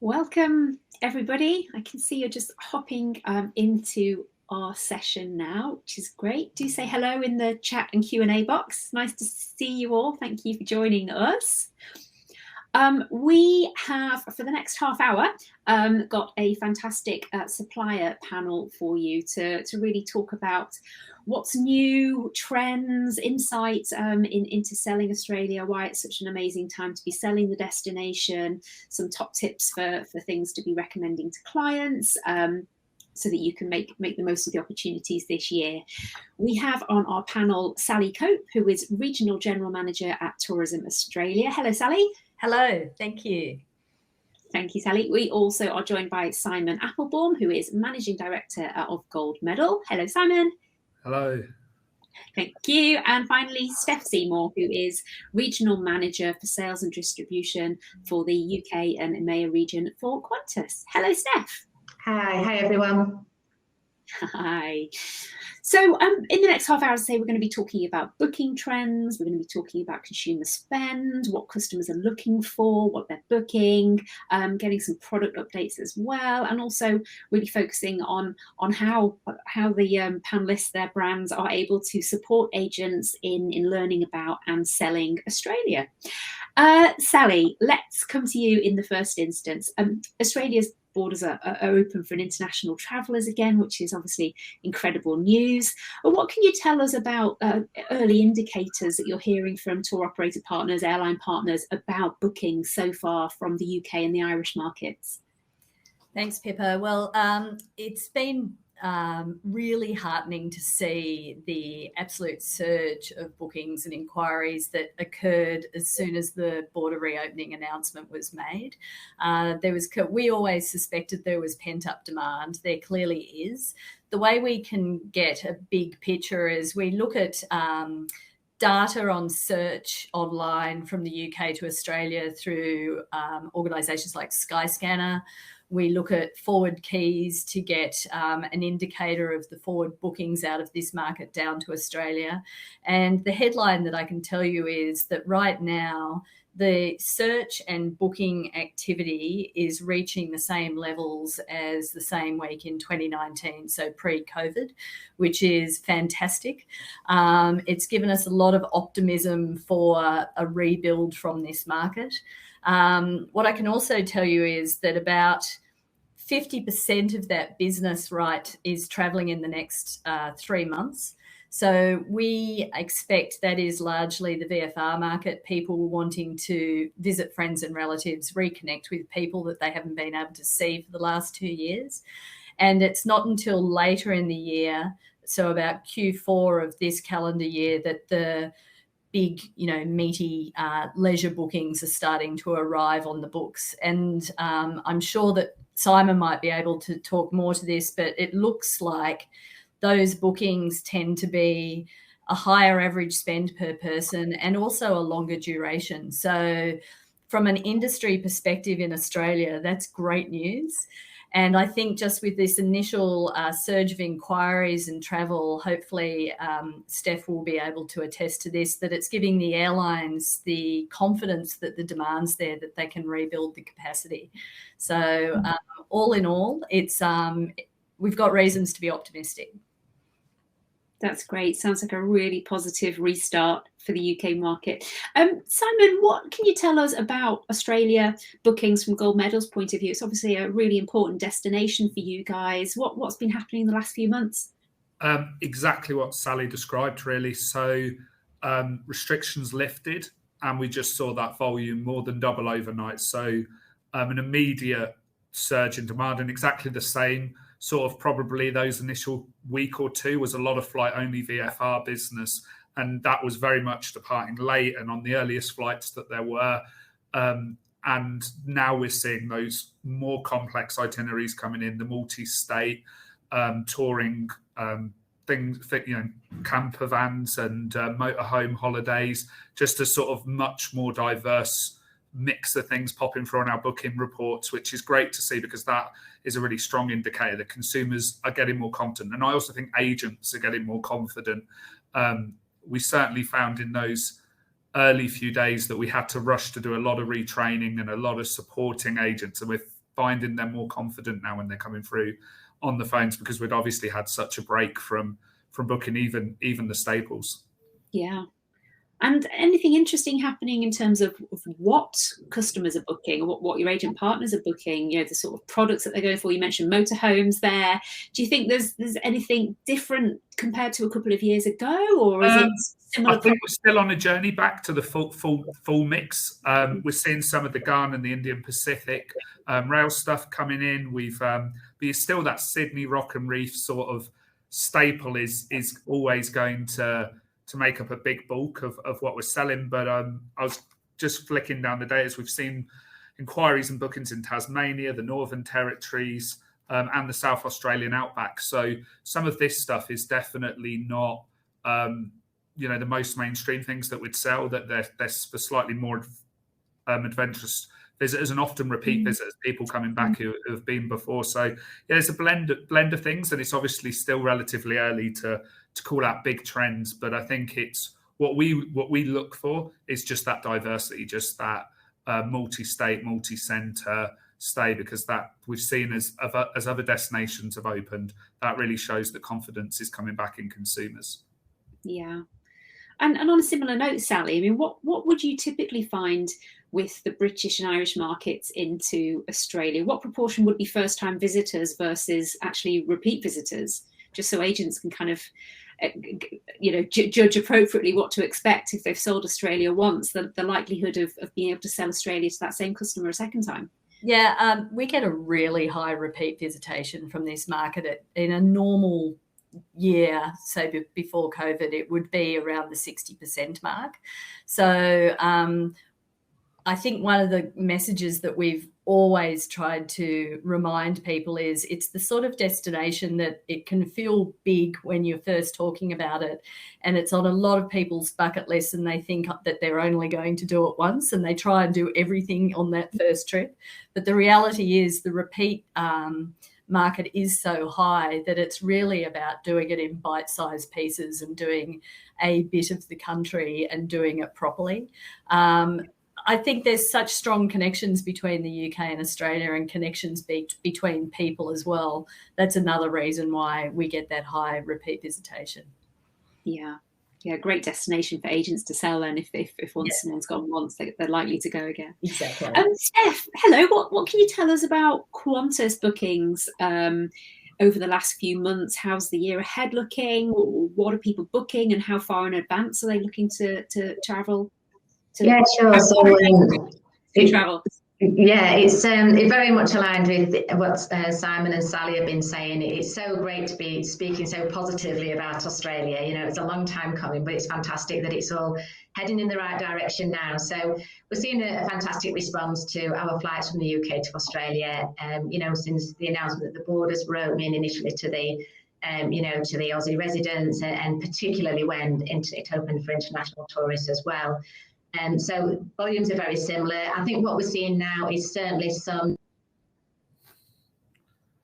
Welcome, everybody. I can see you're just hopping into our session now, which is great. Do say hello in the chat and Q&A box. Nice to see you all. Thank you for joining us. We have, for the next half hour, got a fantastic supplier panel for you to really talk about what's new, trends, insights into selling Australia, why it's such an amazing time to be selling the destination, some top tips for things to be recommending to clients, so that you can make the most of the opportunities this year. We have on our panel Sally Cope, who is Regional General Manager at Tourism Australia. Hello, Sally. Hello, thank you. Thank you, Sally. We also are joined by Simon Applebaum, who is Managing Director of Gold Medal. Hello, Simon. Hello. Thank you. And finally, Steph Seymour, who is Regional Manager for Sales and Distribution for the UK and EMEA region for Qantas. Hello, Steph. Hi everyone. Hi. So in the next half hour, as I say, we're going to be talking about booking trends. We're going to be talking about consumer spend, what customers are looking for, what they're booking, getting some product updates as well, and also really focusing on how the panelists, their brands, are able to support agents in learning about and selling Australia. Sally, let's come to you in the first instance. Australia's borders are open for international travellers again, which is obviously incredible news. But what can you tell us about early indicators that you're hearing from tour operator partners, airline partners, about booking so far from the UK and the Irish markets? Thanks, Pippa. Well, it's been really heartening to see the absolute surge of bookings and inquiries that occurred as soon as the border reopening announcement was made. We always suspected there was pent-up demand. There clearly is. The way we can get a big picture is we look at data on search online from the UK to Australia through organisations like Skyscanner. We look at forward keys to get an indicator of the forward bookings out of this market down to Australia. And the headline that I can tell you is that right now, the search and booking activity is reaching the same levels as the same week in 2019, so pre-COVID, which is fantastic. It's given us a lot of optimism for a rebuild from this market. What I can also tell you is that about 50% of that business is travelling in the next 3 months. So we expect that is largely the VFR market, people wanting to visit friends and relatives, reconnect with people that they haven't been able to see for the last 2 years. And it's not until later in the year, so about Q4 of this calendar year, that the big, meaty leisure bookings are starting to arrive on the books. And I'm sure that Simon might be able to talk more to this, but it looks like those bookings tend to be a higher average spend per person and also a longer duration. So from an industry perspective in Australia, that's great news. And I think just with this initial surge of inquiries and travel, hopefully Steph will be able to attest to this, that it's giving the airlines the confidence that the demand's there, that they can rebuild the capacity. So all in all, it's we've got reasons to be optimistic. That's great. Sounds like a really positive restart for the UK market. Simon, what can you tell us about Australia bookings from Gold Medal's point of view? It's obviously a really important destination for you guys. What's been happening in the last few months? Exactly what Sally described, really. So restrictions lifted and we just saw that volume more than double overnight. So an immediate surge in demand, and exactly the same sort of probably those initial week or two was a lot of flight-only VFR business, and that was very much departing late and on the earliest flights that there were. And now we're seeing those more complex itineraries coming in, the multi-state touring things, camper vans and motorhome holidays, just a sort of much more diverse mix of things popping through on our booking reports, which is great to see because that is a really strong indicator that consumers are getting more confident. And I also think agents are getting more confident. We certainly found in those early few days that we had to rush to do a lot of retraining and a lot of supporting agents. And we're finding them more confident now when they're coming through on the phones, because we'd obviously had such a break from booking even the staples. Yeah. And anything interesting happening in terms of what customers are booking, what your agent partners are booking, the sort of products that they're going for? You mentioned motorhomes there. Do you think there's anything different compared to a couple of years ago, or is it similar? I think we're still on a journey back to the full mix. We're seeing some of the Ghana and the Indian Pacific rail stuff coming in. But still that Sydney Rock and Reef sort of staple is always going to make up a big bulk of what we're selling. But I was just flicking down the data. We've seen inquiries and bookings in Tasmania, the Northern Territories, and the South Australian outback. So some of this stuff is definitely not, the most mainstream things that we'd sell, that they're for slightly more adventurous visitors, and often repeat visitors, people coming back who have been before. So there's a blend of things, and it's obviously still relatively early to call out big trends, but I think it's what we look for is just that diversity, just that multi-state, multi-centre stay, because that we've seen as other destinations have opened, that really shows that confidence is coming back in consumers. Yeah. And on a similar note, Sally, I mean, what would you typically find with the British and Irish markets into Australia? What proportion would be first-time visitors versus actually repeat visitors? Just so agents can kind of, judge appropriately what to expect if they've sold Australia once, the likelihood of being able to sell Australia to that same customer a second time. Yeah, we get a really high repeat visitation from this market. In a normal year, so before COVID, it would be around the 60% mark. So I think one of the messages that we've always tried to remind people is it's the sort of destination that it can feel big when you're first talking about it, and it's on a lot of people's bucket lists, and they think that they're only going to do it once, and they try and do everything on that first trip. But the reality is the repeat market is so high that it's really about doing it in bite-sized pieces and doing a bit of the country and doing it properly. I think there's such strong connections between the UK and Australia, and connections between people as well. That's another reason why we get that high repeat visitation. Yeah, great destination for agents to sell. And if someone's gone once, they're likely to go again. Exactly. Steph, hello. What can you tell us about Qantas bookings over the last few months? How's the year ahead looking? What are people booking, and how far in advance are they looking to travel? Yeah, sure. So travel. Yeah, it's very much aligned with what Simon and Sally have been saying. It's so great to be speaking so positively about Australia. It's a long time coming, but it's fantastic that it's all heading in the right direction now. So we're seeing a fantastic response to our flights from the UK to Australia. Since the announcement that the borders were opening initially to the to the Aussie residents, and particularly when it opened for international tourists as well. So volumes are very similar. I think what we're seeing now is certainly some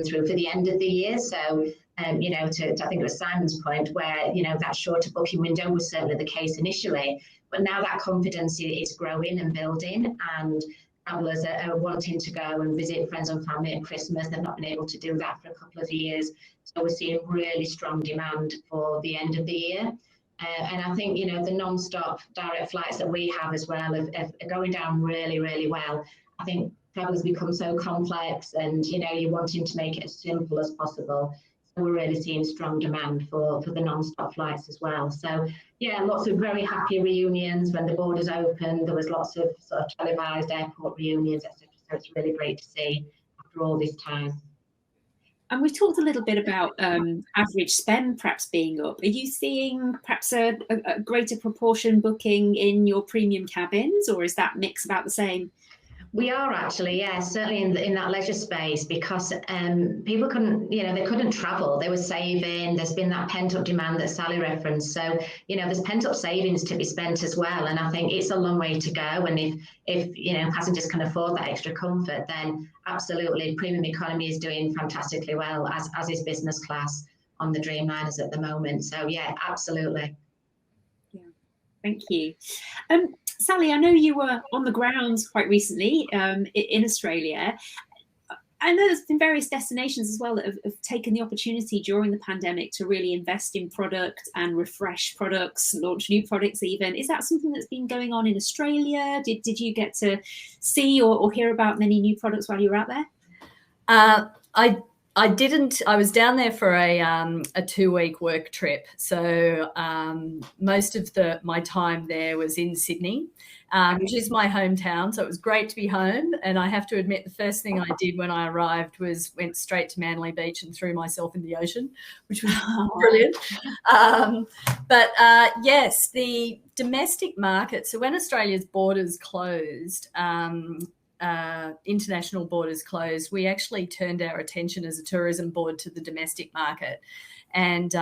through for the end of the year. So, I think it was Simon's point where, that shorter booking window was certainly the case initially, but now that confidence is growing and building, and travellers are wanting to go and visit friends and family at Christmas. They've not been able to do that for a couple of years. So we're seeing really strong demand for the end of the year. And I think, the non-stop direct flights that we have as well are going down really, really well. I think travel has become so complex, and, you're wanting to make it as simple as possible. So we're really seeing strong demand for the non-stop flights as well. So, yeah, lots of very happy reunions when the borders opened. There was lots of sort of televised airport reunions, etc. So it's really great to see after all this time. And we talked a little bit about average spend perhaps being up. Are you seeing perhaps a greater proportion booking in your premium cabins, or is that mix about the same? We are actually, yeah, certainly in that leisure space, because people couldn't, they couldn't travel. They were saving. There's been that pent-up demand that Sally referenced. So, there's pent-up savings to be spent as well. And I think it's a long way to go. And if passengers can afford that extra comfort, then absolutely, premium economy is doing fantastically well, as is business class on the Dreamliners at the moment. So, yeah, absolutely. Yeah, thank you. Sally, I know you were on the ground quite recently in Australia. I know there's been various destinations as well that have taken the opportunity during the pandemic to really invest in product and refresh products, launch new products even. Is that something that's been going on in Australia? Did you get to see or hear about many new products while you were out there? I didn't. I was down there for a 2-week work trip, so most of my time there was in Sydney, which is my hometown. So it was great to be home. And I have to admit, the first thing I did when I arrived was went straight to Manly Beach and threw myself in the ocean, which was brilliant. But yes, the domestic market. So when Australia's borders closed, international borders closed, we actually turned our attention as a tourism board to the domestic market and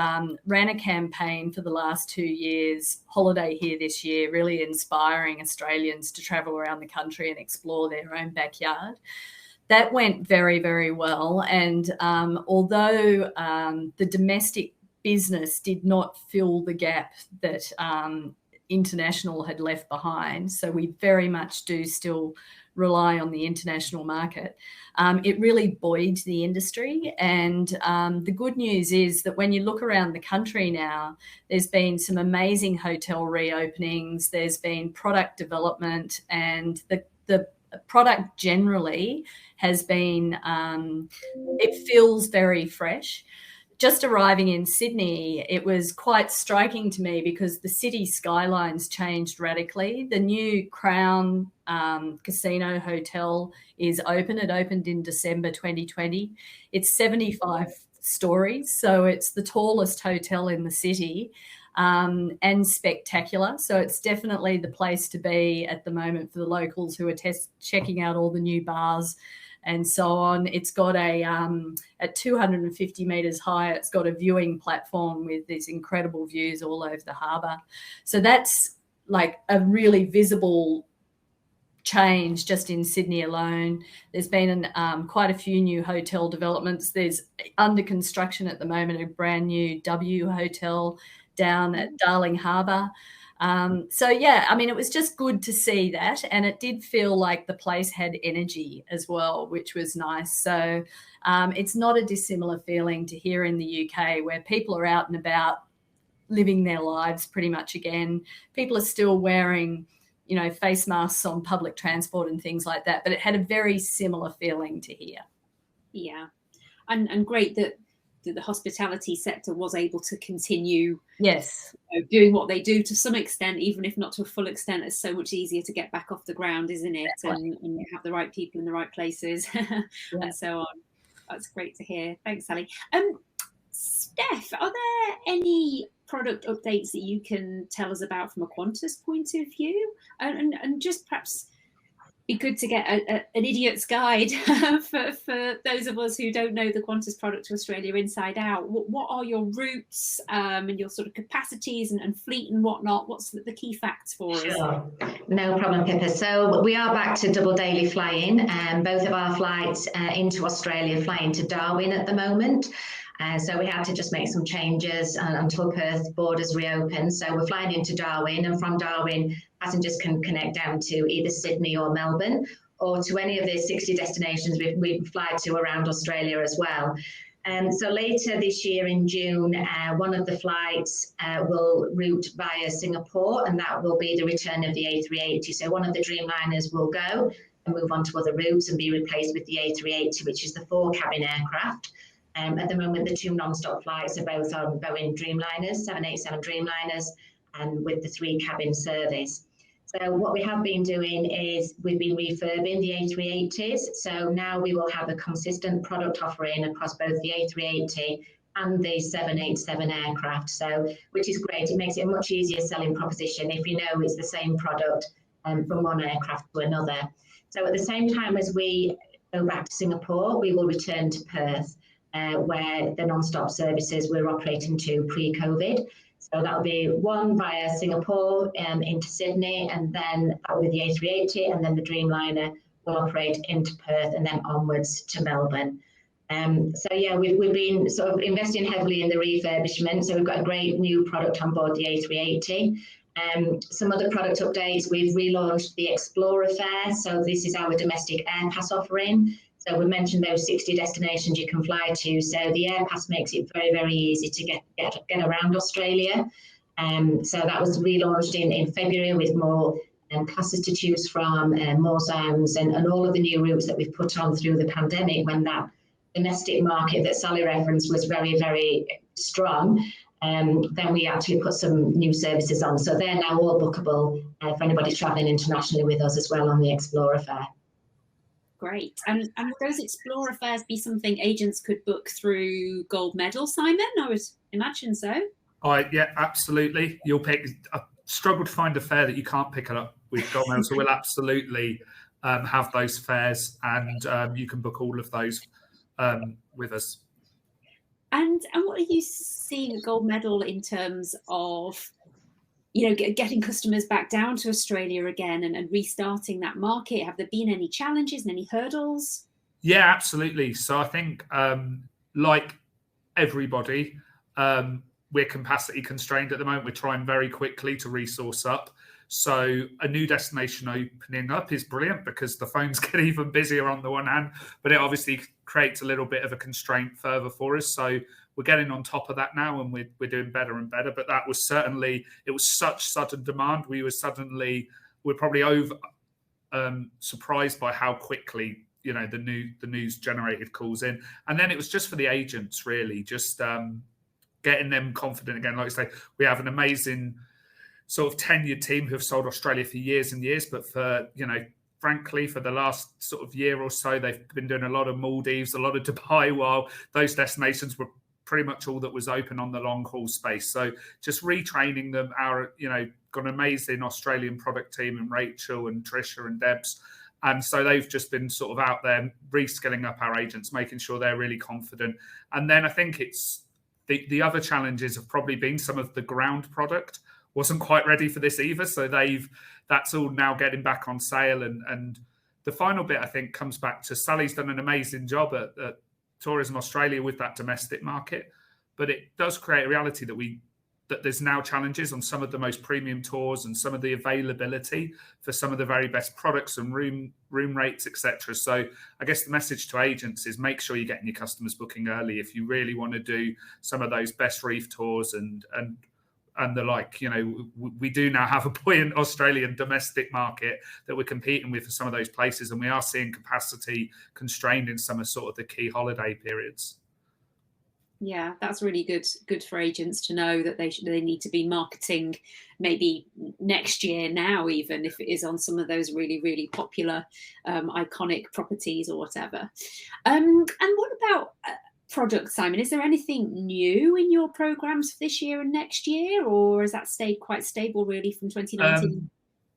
ran a campaign for the last 2 years, Holiday Here This Year, really inspiring Australians to travel around the country and explore their own backyard. That went very, very well. And although the domestic business did not fill the gap that international had left behind, so we very much do still rely on the international market. It really buoyed the industry. And the good news is that when you look around the country now, there's been some amazing hotel reopenings, there's been product development, and the product generally has been, it feels very fresh. Just arriving in Sydney, it was quite striking to me because the city skylines changed radically. The new Crown Casino Hotel is open. It opened in December 2020. It's 75 stories, so it's the tallest hotel in the city and spectacular. So it's definitely the place to be at the moment for the locals who are checking out all the new bars and so on. It's got at 250 metres high, it's got a viewing platform with these incredible views all over the harbour. So that's like a really visible change just in Sydney alone. There's been quite a few new hotel developments. There's under construction at the moment a brand new W hotel down at Darling Harbour. So yeah, I mean, it was just good to see that, and it did feel like the place had energy as well, which was nice. So it's not a dissimilar feeling to here in the UK, where people are out and about living their lives pretty much again. People are still wearing, face masks on public transport and things like that, but it had a very similar feeling to here. Yeah, and great that the hospitality sector was able to continue doing what they do to some extent, even if not to a full extent. It's so much easier to get back off the ground, isn't it? And you have the right people in the right places and so on. That's great to hear. Thanks, Sally. Steph, are there any product updates that you can tell us about from a Qantas point of view? And just perhaps be good to get an idiot's guide for those of us who don't know the Qantas product to Australia inside out. What are your routes and your sort of capacities and fleet and whatnot? What's the key facts for us? Sure, no problem, Pippa. So we are back to double daily flying, and both of our flights into Australia fly into Darwin at the moment. So we had to just make some changes until Perth borders reopen. So we're flying into Darwin, and from Darwin, passengers can connect down to either Sydney or Melbourne, or to any of the 60 destinations we fly to around Australia as well. So later this year in June, one of the flights will route via Singapore, and that will be the return of the A380. So one of the Dreamliners will go and move on to other routes and be replaced with the A380, which is the 4-cabin aircraft. At the moment, the 2 non-stop flights are both on Boeing Dreamliners, 787 Dreamliners, and with the 3-cabin service. So what we have been doing is we've been refurbing the A380s. So now we will have a consistent product offering across both the A380 and the 787 aircraft. So, which is great. It makes it a much easier selling proposition if you know it's the same product from one aircraft to another. So at the same time as we go back to Singapore, we will return to Perth, where the non-stop services we're operating to pre-COVID. So that'll be one via Singapore into Sydney, and then that will be the A380, and then the Dreamliner will operate into Perth and then onwards to Melbourne. So yeah, we've been sort of investing heavily in the refurbishment. So we've got a great new product on board the A380. Some other product updates, we've relaunched the Explorer fare. So this is our domestic air pass offering. So we mentioned those 60 destinations you can fly to. So the Air Pass makes it very, very easy to get around Australia. So that was relaunched in February with more classes to choose from, more zones, and all of the new routes that we've put on through the pandemic when that domestic market that Sally referenced was very, very strong. Then we actually put some new services on. So they're now all bookable for anybody travelling internationally with us as well on the Explorer Fair. Great. And would those Explorer Fairs be something agents could book through Gold Medal, Simon? I would imagine so. Yeah, absolutely. You'll pick. I struggle to find a fair that you can't pick it up with Gold Medal, so we'll absolutely have those fairs, and you can book all of those with us. And what are you seeing at Gold Medal in terms of, you know, getting customers back down to Australia again and restarting that market? Have there been any challenges and any hurdles? Yeah, absolutely. So I think, like everybody, we're capacity constrained at the moment. We're trying very quickly to resource up. So a new destination opening up is brilliant because the phones get even busier on the one hand, but it obviously creates a little bit of a constraint further for us. So we're getting on top of that now, and we're doing better and better. But that was certainly, it was such sudden demand. We're probably over surprised by how quickly, you know, the news generated calls in. And then it was just for the agents, really, just getting them confident again. Like I say, we have an amazing sort of tenured team who have sold Australia for years and years, but for, you know, frankly, for the last sort of year or so, they've been doing a lot of Maldives, a lot of Dubai, while those destinations were pretty much all that was open on the long haul space. So just retraining them, got an amazing Australian product team and Rachel and Trisha and Debs. And so they've just been sort of out there reskilling up our agents, making sure they're really confident. And then I think it's the other challenges have probably been some of the ground product wasn't quite ready for this either. So that's all now getting back on sale. And the final bit, I think, comes back to Sally's done an amazing job at Tourism Australia with that domestic market. But it does create a reality that there's now challenges on some of the most premium tours and some of the availability for some of the very best products and room rates, etc. So I guess the message to agents is make sure you're getting your customers booking early if you really want to do some of those best reef tours and the like. You know, we do now have a buoyant Australian domestic market that we're competing with for some of those places, and we are seeing capacity constrained in some of sort of the key holiday periods. Yeah, that's really good for agents to know that they need to be marketing maybe next year now, even if it is on some of those really, really popular iconic properties or whatever. And what about product, Simon? Is there anything new in your programs for this year and next year, or has that stayed quite stable really from 2019?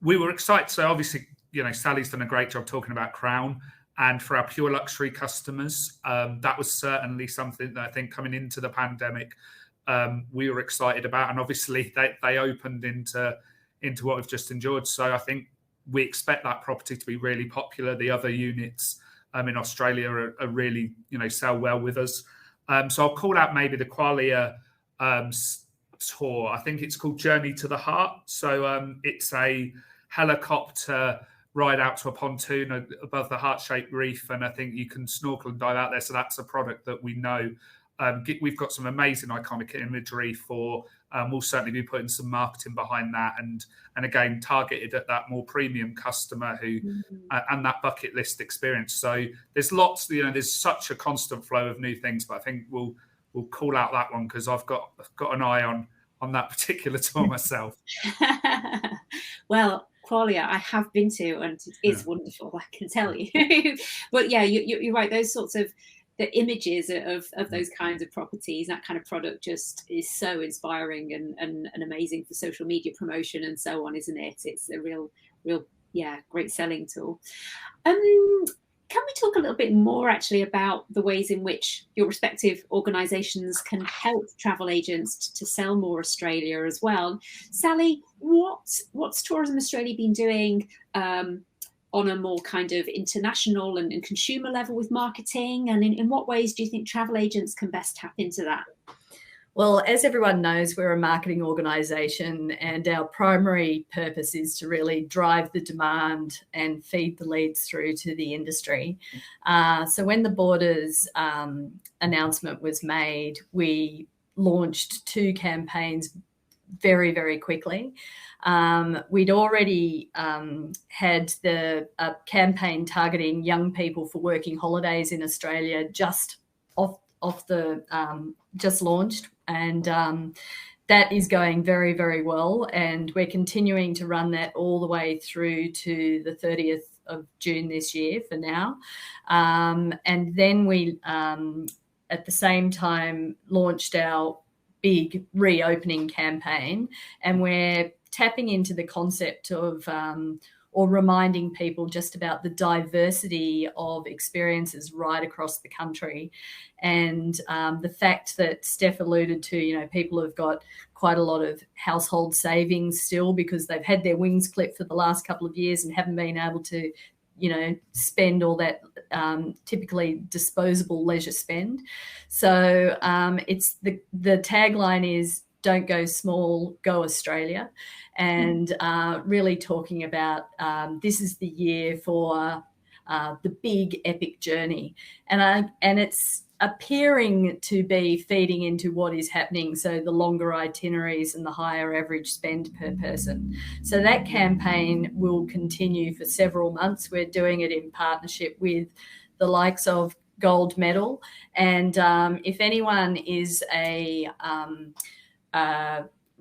We were excited. So obviously, you know, Sally's done a great job talking about Crown. And for our pure luxury customers, that was certainly something that I think coming into the pandemic, we were excited about. And obviously they opened into what we've just enjoyed. So I think we expect that property to be really popular. The other units in Australia are really, you know, sell well with us. So I'll call out maybe the Qualia tour. I think it's called Journey to the Heart. So it's a helicopter ride out to a pontoon above the heart-shaped reef, and I think you can snorkel and dive out there. So that's a product that we know we've got some amazing iconic imagery for. We'll certainly be putting some marketing behind that, and again targeted at that more premium customer who and that bucket list experience. So there's lots, you know, there's such a constant flow of new things, but I think we'll call out that one because I've got an eye on that particular tour myself. Well, Qualia, I have been to, and it is wonderful, I can tell you. But yeah, you're right. Those sorts of the images of those kinds of properties, that kind of product, just is so inspiring and amazing for social media promotion and so on, isn't it? It's a real great selling tool. Can we talk a little bit more actually about the ways in which your respective organisations can help travel agents to sell more Australia as well? Sally, what's Tourism Australia been doing on a more kind of international and consumer level with marketing? And in what ways do you think travel agents can best tap into that? Well, as everyone knows, we're a marketing organisation, and our primary purpose is to really drive the demand and feed the leads through to the industry. So when the Borders announcement was made, we launched 2 campaigns very, very quickly. We'd already had the campaign targeting young people for working holidays in Australia just just launched, and that is going very, very well, and we're continuing to run that all the way through to the 30th of June this year for now. And then we at the same time launched our big reopening campaign, and we're tapping into the concept of or reminding people just about the diversity of experiences right across the country. And the fact that Steph alluded to, you know, people have got quite a lot of household savings still because they've had their wings clipped for the last couple of years and haven't been able to, you know, spend all that typically disposable leisure spend. So it's the tagline is "Don't go small, go Australia," and really talking about this is the year for the big epic journey, and it's appearing to be feeding into what is happening, so the longer itineraries and the higher average spend per person. So that campaign will continue for several months. We're doing it in partnership with the likes of Gold Medal, and if anyone is a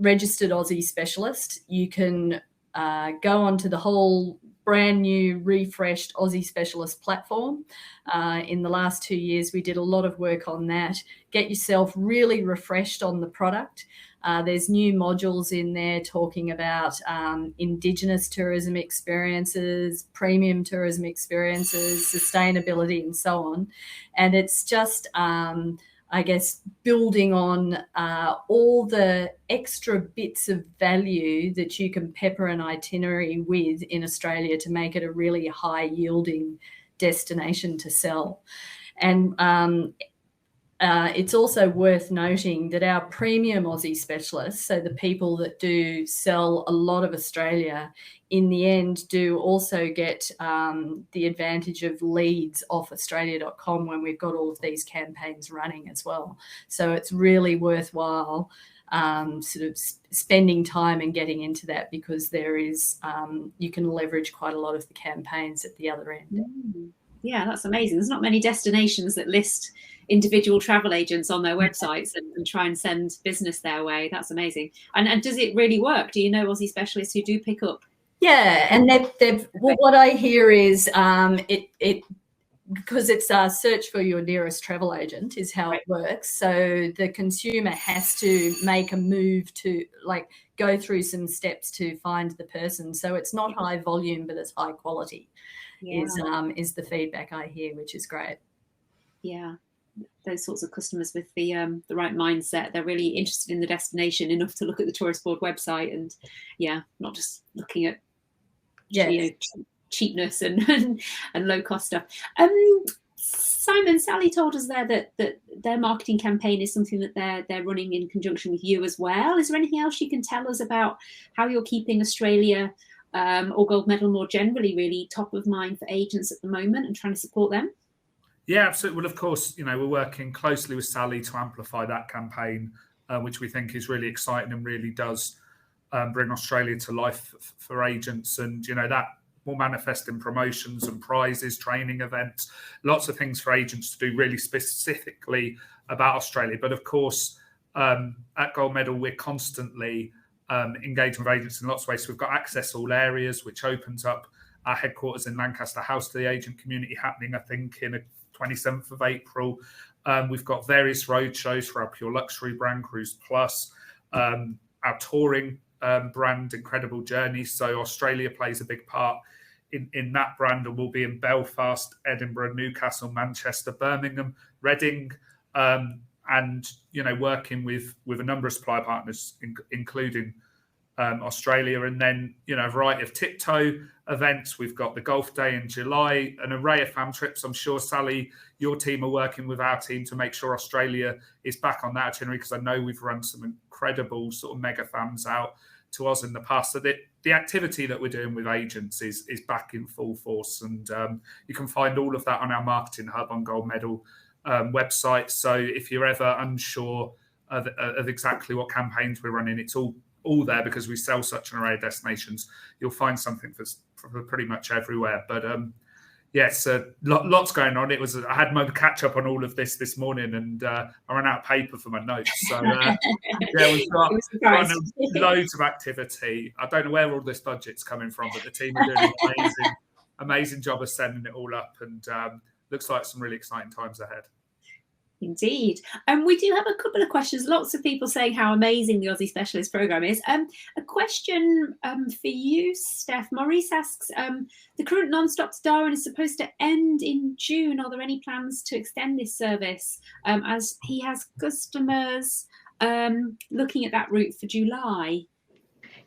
registered Aussie specialist, you can go onto the whole brand new refreshed Aussie specialist platform. In the last 2 years, we did a lot of work on that. Get yourself really refreshed on the product. There's new modules in there talking about Indigenous tourism experiences, premium tourism experiences, sustainability, and so on. And it's just, I guess, building on all the extra bits of value that you can pepper an itinerary with in Australia to make it a really high-yielding destination to sell. And it's also worth noting that our premium Aussie specialists, so the people that do sell a lot of Australia, in the end do also get the advantage of leads off australia.com when we've got all of these campaigns running as well. So it's really worthwhile sort of spending time and getting into that, because there is you can leverage quite a lot of the campaigns at the other end. Yeah, that's amazing. There's not many destinations that list individual travel agents on their websites and try and send business their way. That's amazing. And does it really work? Do you know Aussie specialists who do pick up? Yeah, and well, what I hear is it because it's a search for your nearest travel agent is how it works. So the consumer has to make a move to go through some steps to find the person. So it's not high volume, but it's high quality. Yeah. Is the feedback I hear, which is great. Yeah, those sorts of customers with the right mindset, they're really interested in the destination enough to look at the tourist board website, and not just looking at cheapness and low cost stuff. Simon, Sally told us there that their marketing campaign is something that they're running in conjunction with you as well. Is there anything else you can tell us about how you're keeping Australia or Gold Medal more generally really top of mind for agents at the moment and trying to support them? Yeah, absolutely. Well, of course, we're working closely with Sally to amplify that campaign, which we think is really exciting and really does bring Australia to life for agents. And, that will manifest in promotions and prizes, training events, lots of things for agents to do really specifically about Australia. But of course, at Gold Medal, we're constantly engaging with agents in lots of ways. So we've got Access All Areas, which opens up our headquarters in Lancaster House to the agent community, happening, I think, in the 27th of April. We've got various roadshows for our Pure Luxury brand, Cruise Plus, our touring brand, Incredible Journeys. So Australia plays a big part in that brand, and we'll be in Belfast, Edinburgh, Newcastle, Manchester, Birmingham, Reading, and working with a number of supply partners, including Australia, and then a variety of tiptoe events. We've got the golf day in July, an array of fam trips. I'm sure, Sally, your team are working with our team to make sure Australia is back on that itinerary, because I know we've run some incredible sort of mega fams out to us in the past. So the activity that we're doing with agents is back in full force, and you can find all of that on our marketing hub on Gold Medal website. So if you're ever unsure of exactly what campaigns we're running, it's all there, because we sell such an array of destinations. You'll find something for pretty much everywhere. But yes, lots going on. I had my catch up on all of this morning, and I ran out of paper for my notes. So we've got loads of activity. I don't know where all this budget's coming from, but the team are doing an amazing job of setting it all up, and looks like some really exciting times ahead. Indeed. And we do have a couple of questions. Lots of people saying how amazing the Aussie Specialist Programme is. A question for you, Steph. Maurice asks, the current non-stop to Darwin is supposed to end in June. Are there any plans to extend this service, as he has customers looking at that route for July?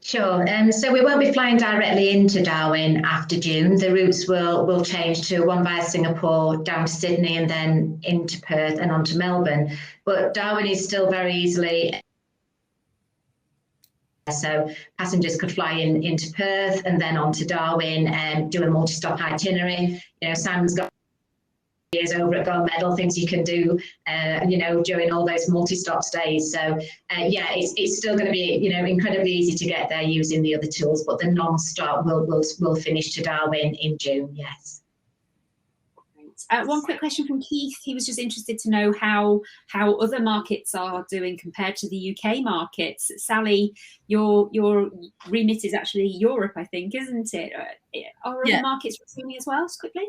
Sure. So we won't be flying directly into Darwin after June. The routes will change to one via Singapore, down to Sydney, and then into Perth and on to Melbourne. But Darwin is still very easily, so passengers could fly into Perth and then on to Darwin and do a multi-stop itinerary. Simon's got years over at Gold Medal, things you can do, during all those multi-stop stays. So it's still going to be, incredibly easy to get there using the other tools, but the non-stop will finish to Darwin in June. Yes. One quick question from Keith. He was just interested to know how other markets are doing compared to the UK markets. Sally, your remit is actually Europe, I think, isn't it? Are other markets resuming as well, quickly?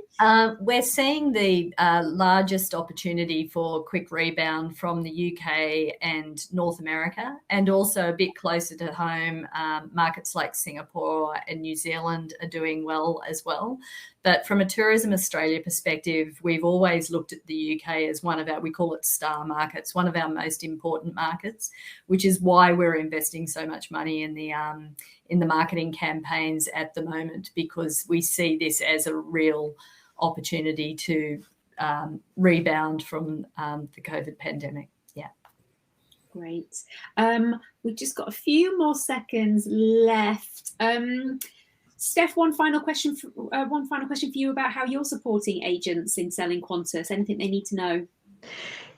We're seeing the largest opportunity for quick rebound from the UK and North America, and also a bit closer to home, markets like Singapore and New Zealand are doing well as well. But from a Tourism Australia perspective, we've always looked at the UK as one of we call it star markets, one of our most important markets, which is why we're investing so much money in the marketing campaigns at the moment, because we see this as a real opportunity to rebound from the COVID pandemic. Yeah. Great. We've just got a few more seconds left. Steph, one final question for you about how you're supporting agents in selling Qantas. Anything they need to know?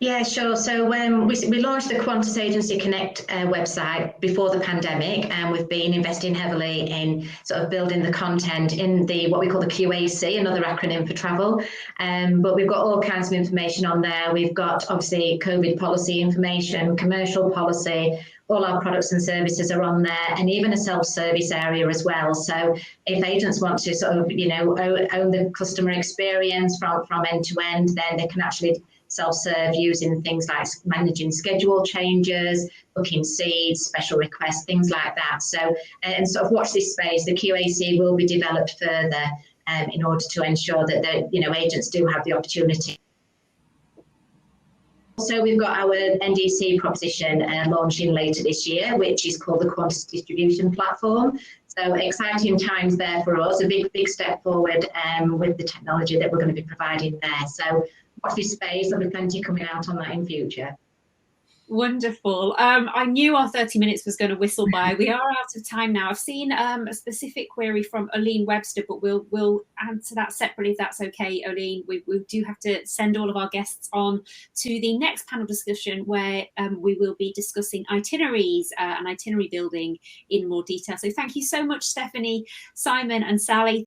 Yeah, sure. So we launched the Qantas Agency Connect website before the pandemic, and we've been investing heavily in sort of building the content in what we call the QAC, another acronym for travel. But we've got all kinds of information on there. We've got obviously COVID policy information, commercial policy. All our products and services are on there, and even a self-service area as well. So if agents want to sort of, own the customer experience from end to end, then they can actually self-serve using things like managing schedule changes, booking seats, special requests, things like that. So, and sort of watch this space. The QAC will be developed further in order to ensure that agents do have the opportunity. Also, we've got our NDC proposition launching later this year, which is called the Qantas Distribution Platform. So exciting times there for us, a big step forward with the technology that we're going to be providing there. So watch this space, there'll be plenty coming out on that in future. Wonderful. I knew our 30 minutes was going to whistle by. We are out of time now. I've seen a specific query from Oline Webster, but we'll answer that separately if that's okay, Oline. We do have to send all of our guests on to the next panel discussion, where we will be discussing itineraries and itinerary building in more detail. So thank you so much, Stephanie, Simon and Sally.